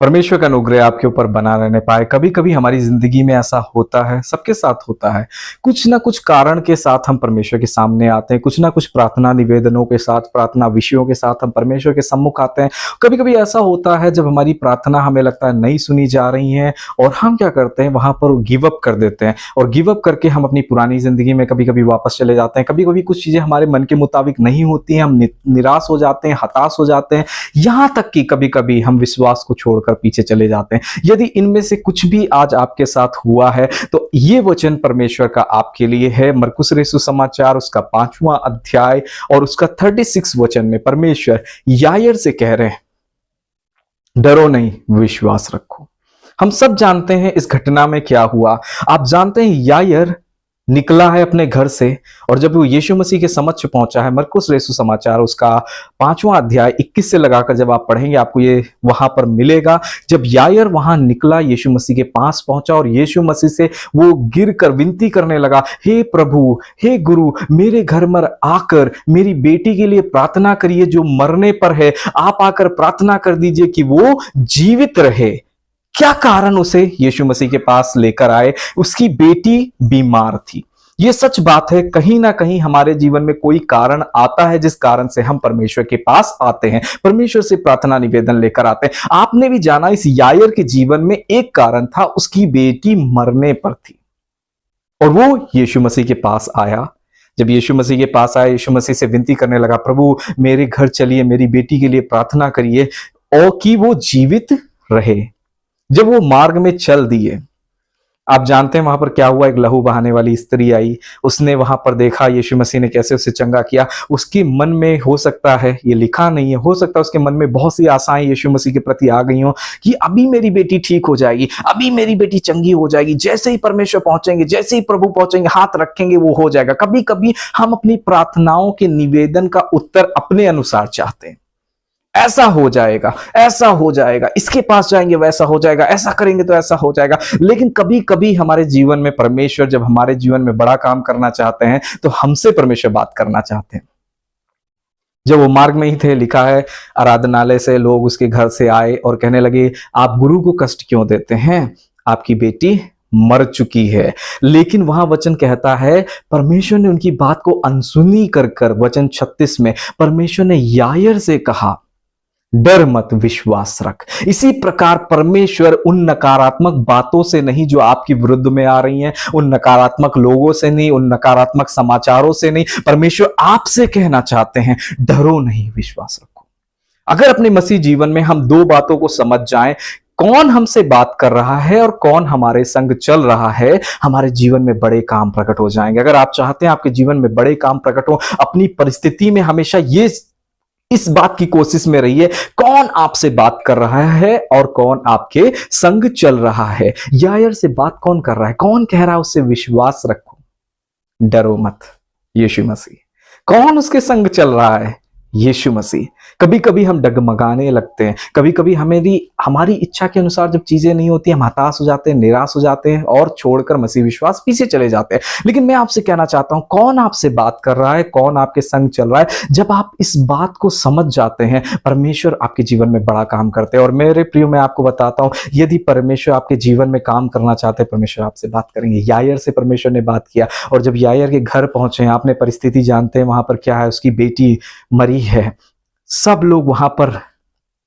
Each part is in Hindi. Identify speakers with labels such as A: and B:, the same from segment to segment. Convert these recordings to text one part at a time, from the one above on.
A: परमेश्वर का अनुग्रह आपके ऊपर बना रहने पाए। कभी कभी हमारी जिंदगी में ऐसा होता है, सबके साथ होता है, कुछ ना कुछ कारण के साथ हम परमेश्वर के सामने आते हैं, कुछ ना कुछ प्रार्थना निवेदनों के साथ, प्रार्थना विषयों के साथ हम परमेश्वर के सम्मुख आते हैं। कभी कभी ऐसा होता है जब हमारी प्रार्थना हमें लगता है नहीं सुनी जा रही है और हम क्या करते हैं, वहां पर गिव अप कर देते हैं और गिव अप करके हम अपनी पुरानी जिंदगी में कभी कभी वापस चले जाते हैं। कभी कभी कुछ चीजें हमारे मन के मुताबिक नहीं होती हैं, हम निराश हो जाते हैं, हताश हो जाते हैं, यहां तक कि कभी कभी हम विश्वास को छोड़कर पीछे चले जाते हैं। यदि इनमें से कुछ भी आज आपके साथ हुआ है तो ये वचन परमेश्वर का आपके लिए है। मरकुस रसूल समाचार उसका 5वां अध्याय और उसका 36 वचन में परमेश्वर यायर से कह रहे हैं, डरो नहीं, विश्वास रखो। हम सब जानते हैं इस घटना में क्या हुआ। आप जानते हैं यायर निकला है अपने घर से और जब वो यीशु मसीह के समक्ष पहुंचा है, मरकुस रसूल समाचार उसका 5वां अध्याय 21 से लगाकर जब आप पढ़ेंगे आपको ये वहां पर मिलेगा। जब यायर वहां निकला, यीशु मसीह के पास पहुंचा और यीशु मसीह से वो गिर कर विनती करने लगा, हे प्रभु, हे गुरु, मेरे घर में आकर मेरी बेटी के लिए प्रार्थना करिए जो मरने पर है। आप आकर प्रार्थना कर दीजिए कि वो जीवित रहे। क्या कारण उसे यीशु मसीह के पास लेकर आए? उसकी बेटी बीमार थी। यह सच बात है, कहीं ना कहीं हमारे जीवन में कोई कारण आता है जिस कारण से हम परमेश्वर के पास आते हैं, परमेश्वर से प्रार्थना निवेदन लेकर आते हैं। आपने भी जाना इस यायर के जीवन में एक कारण था, उसकी बेटी मरने पर थी और वो यीशु मसीह के पास आया। जब यीशु मसीह के पास आया, यीशु मसीह से विनती करने लगा, प्रभु मेरे घर चलिए, मेरी बेटी के लिए प्रार्थना करिए और कि वो जीवित रहे। जब वो मार्ग में चल दिए, आप जानते हैं वहां पर क्या हुआ। एक लहू बहाने वाली स्त्री आई, उसने वहां पर देखा यीशु मसीह ने कैसे उसे चंगा किया। उसके मन में हो सकता है, ये लिखा नहीं है, हो सकता है उसके मन में बहुत सी आशाएं यीशु मसीह के प्रति आ गई हों कि अभी मेरी बेटी ठीक हो जाएगी, अभी मेरी बेटी चंगी हो जाएगी, जैसे ही परमेश्वर पहुंचेंगे, जैसे ही प्रभु पहुंचेंगे, हाथ रखेंगे वो हो जाएगा। कभी कभी हम अपनी प्रार्थनाओं के निवेदन का उत्तर अपने अनुसार चाहते हैं, ऐसा हो जाएगा, ऐसा हो जाएगा, इसके पास जाएंगे वैसा हो जाएगा, ऐसा करेंगे तो ऐसा हो जाएगा। लेकिन कभी कभी हमारे जीवन में परमेश्वर जब हमारे जीवन में बड़ा काम करना चाहते हैं तो हमसे परमेश्वर बात करना चाहते हैं। जब वो मार्ग में ही थे, लिखा है आराधनालय से लोग उसके घर से आए और कहने लगे, आप गुरु को कष्ट क्यों देते हैं, आपकी बेटी मर चुकी है। लेकिन वहां वचन कहता है परमेश्वर ने उनकी बात को अनसुनी कर वचन 36 में परमेश्वर ने यायर से कहा, डर मत, विश्वास रख। इसी प्रकार परमेश्वर उन नकारात्मक बातों से नहीं जो आपकी विरुद्ध में आ रही हैं, उन नकारात्मक लोगों से नहीं, उन नकारात्मक समाचारों से नहीं, परमेश्वर आपसे कहना चाहते हैं, डरो नहीं, विश्वास रखो। अगर अपने मसीह जीवन में हम दो बातों को समझ जाएं, कौन हमसे बात कर रहा है और कौन हमारे संग चल रहा है, हमारे जीवन में बड़े काम प्रकट हो जाएंगे। अगर आप चाहते हैं आपके जीवन में बड़े काम प्रकट हो, अपनी परिस्थिति में हमेशा इस बात की कोशिश में रहिए, कौन आपसे बात कर रहा है और कौन आपके संग चल रहा है। यायर से बात कौन कर रहा है, कौन कह रहा है उससे विश्वास रखो, डरो मत, यीशु मसीह। कौन उसके संग चल रहा है, यीशु मसीह। कभी कभी हम डगमगाने लगते हैं, कभी कभी हमारी इच्छा के अनुसार जब चीजें नहीं होती, हम हताश हो जाते हैं, निराश हो जाते हैं और छोड़कर मसीह विश्वास पीछे चले जाते हैं। लेकिन मैं आपसे कहना चाहता हूं, कौन आपसे बात कर रहा है, कौन आपके संग चल रहा है, जब आप इस बात को समझ जाते हैं, परमेश्वर आपके जीवन में बड़ा काम करते हैं। और मेरे प्रियो, मैं आपको बताता हूं, यदि परमेश्वर आपके जीवन में काम करना चाहते हैं, परमेश्वर आपसे बात करेंगे। यायर से परमेश्वर ने बात किया और जब यायर के घर पहुंचे, आपने परिस्थिति जानते हैं, वहां पर क्या है, उसकी बेटी मरी है। सब लोग वहां पर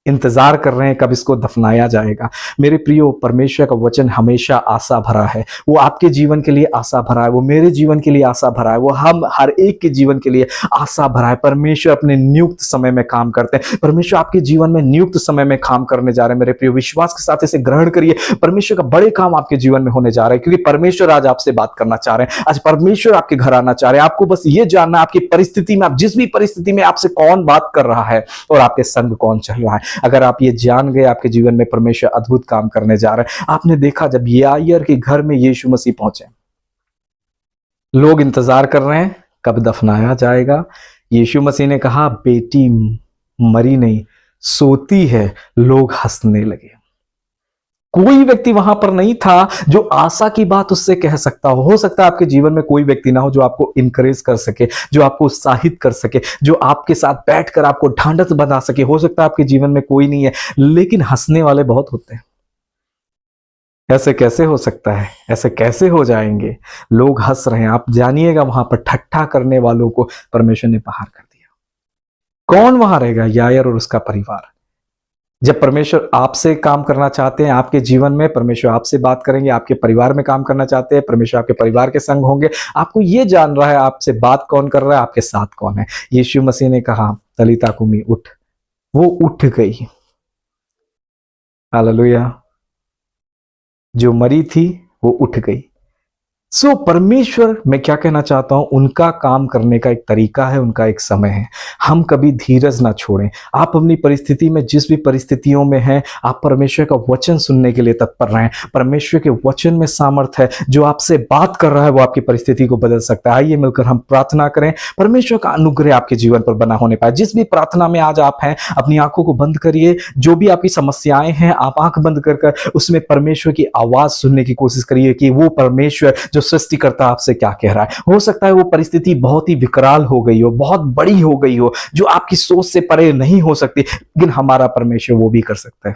A: इंतजार कर रहे हैं कब इसको दफनाया जाएगा। मेरे प्रियो, परमेश्वर का वचन हमेशा आशा भरा है। वो आपके जीवन के लिए आशा भरा है, वो मेरे जीवन के लिए आशा भरा है, वो हम हर एक के जीवन के लिए आशा भरा है। परमेश्वर अपने नियुक्त समय में काम करते हैं। परमेश्वर आपके जीवन में नियुक्त समय में काम करने जा रहे हैं। मेरे प्रियो, विश्वास के साथ इसे ग्रहण करिए। परमेश्वर का बड़े काम आपके जीवन में होने जा रहे हैं, क्योंकि परमेश्वर आज आपसे बात करना चाह रहे हैं। आज परमेश्वर आपके घर आना चाह रहे हैं। आपको बस ये जानना, आपकी परिस्थिति में, आप जिस भी परिस्थिति में, आपसे कौन बात कर रहा है और आपके संग कौन चल रहा है। अगर आप ये जान गए, आपके जीवन में परमेश्वर अद्भुत काम करने जा रहे हैं। आपने देखा जब यायर के घर में यीशु मसीह पहुंचे, लोग इंतजार कर रहे हैं कब दफनाया जाएगा। यीशु मसीह ने कहा, बेटी मरी नहीं, सोती है। लोग हंसने लगे। कोई व्यक्ति वहां पर नहीं था जो आशा की बात उससे कह सकता हो सकता है आपके जीवन में कोई व्यक्ति ना हो जो आपको इंकरेज कर सके, जो आपको उत्साहित कर सके, जो आपके साथ बैठकर आपको ढांढस बना सके। हो सकता है आपके जीवन में कोई नहीं है, लेकिन हंसने वाले बहुत होते हैं। ऐसे कैसे हो सकता है, ऐसे कैसे हो जाएंगे, लोग हंस रहे हैं, आप जानिएगा वहां पर ठट्ठा करने वालों को परमेश्वर ने बाहर कर दिया। कौन वहां रहेगा? यायर और उसका परिवार। जब परमेश्वर आपसे काम करना चाहते हैं आपके जीवन में, परमेश्वर आपसे बात करेंगे। आपके परिवार में काम करना चाहते हैं, परमेश्वर आपके परिवार के संग होंगे। आपको ये जान रहा है आपसे बात कौन कर रहा है, आपके साथ कौन है। यीशु मसीह ने कहा तलीता कुमी, उठ। वो उठ गई। हालेलुया। जो मरी थी वो उठ गई। परमेश्वर, मैं क्या कहना चाहता हूं, उनका काम करने का एक तरीका है, उनका एक समय है। हम कभी धीरज ना छोड़ें। आप अपनी परिस्थिति में, जिस भी परिस्थितियों में हैं, आप परमेश्वर का वचन सुनने के लिए तत्पर रहें। परमेश्वर के वचन में सामर्थ है। जो आपसे बात कर रहा है वो आपकी परिस्थिति को बदल सकता है। आइए मिलकर हम प्रार्थना करें, परमेश्वर का अनुग्रह आपके जीवन पर बना होने पाए। जिस भी प्रार्थना में आज आप हैं, अपनी आंखों को बंद करिए। जो भी आपकी समस्याएं हैं, आप आंख बंद कर उसमें परमेश्वर की आवाज सुनने की कोशिश करिए कि वो परमेश्वर जो सृष्टिकर्ता आपसे क्या कह रहा है। हो सकता है वो परिस्थिति बहुत ही विकराल हो गई हो, बहुत बड़ी हो गई हो, जो आपकी सोच से परे नहीं हो सकती, लेकिन हमारा परमेश्वर वो भी कर सकता है।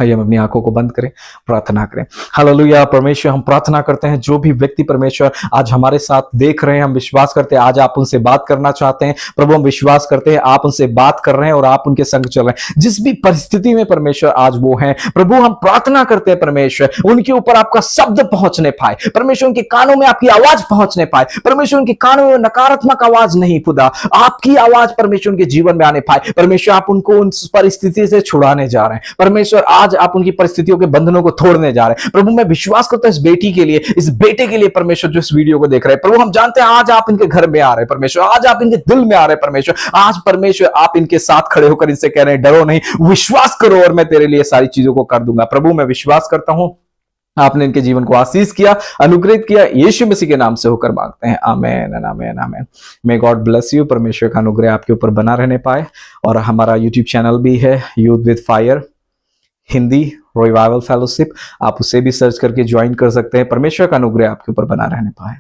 A: आइए हम अपनी आंखों को बंद करें, प्रार्थना करें। हालेलुया। परमेश्वर, हम प्रार्थना करते हैं जो भी व्यक्ति परमेश्वर आज हमारे साथ देख रहे हैं, हम विश्वास करते हैं आज आप उनसे बात करना चाहते हैं। प्रभु, हम विश्वास करते हैं आप उनसे बात कर रहे हैं और आप उनके संग चल रहे हैं। जिस भी परिस्थिति में परमेश्वर आज वो हैं, प्रभु हम प्रार्थना करते हैं परमेश्वर उनके ऊपर आपका शब्द पहुंचने पाए। परमेश्वर उनके कानों में आपकी आवाज पहुंचने पाए। परमेश्वर उनके कानों में नकारात्मक आवाज नहीं, खुदा आपकी आवाज परमेश्वर उनके जीवन में आने पाए। परमेश्वर आप उनको उन परिस्थिति से छुड़ाने जा रहे हैं। परमेश्वर आज आप उनकी परिस्थितियों के बंधनों को तोड़ने जा रहे हैं। प्रभु मैं विश्वास करता हूं इस बेटी के लिए, इस बेटे के लिए परमेश्वर जो इस वीडियो को देख रहे हैं, प्रभु हम जानते हैं आज आप इनके घर में आ रहे हैं। परमेश्वर आज आप इनके दिल में आ रहे हैं। परमेश्वर आज परमेश्वर आप इनके साथ खड़े होकर इनसे कह रहे हैं डरो नहीं, विश्वास करो और मैं तेरे लिए सारी चीजों को कर दूंगा। प्रभु मैं विश्वास करता हूं आपने इनके जीवन को आशीष किया, अनुग्रहित किया। यीशु मसीह के नाम से होकर मांगते हैं, amen, amen, amen. May God bless you. परमेश्वर का अनुग्रह आपके ऊपर बना रहने पाए। और हमारा यूट्यूब चैनल भी है youth with fire Hindi revival fellowship, आप उसे भी सर्च करके ज्वाइन कर सकते हैं। परमेश्वर का अनुग्रह आपके ऊपर बना रहने पाए।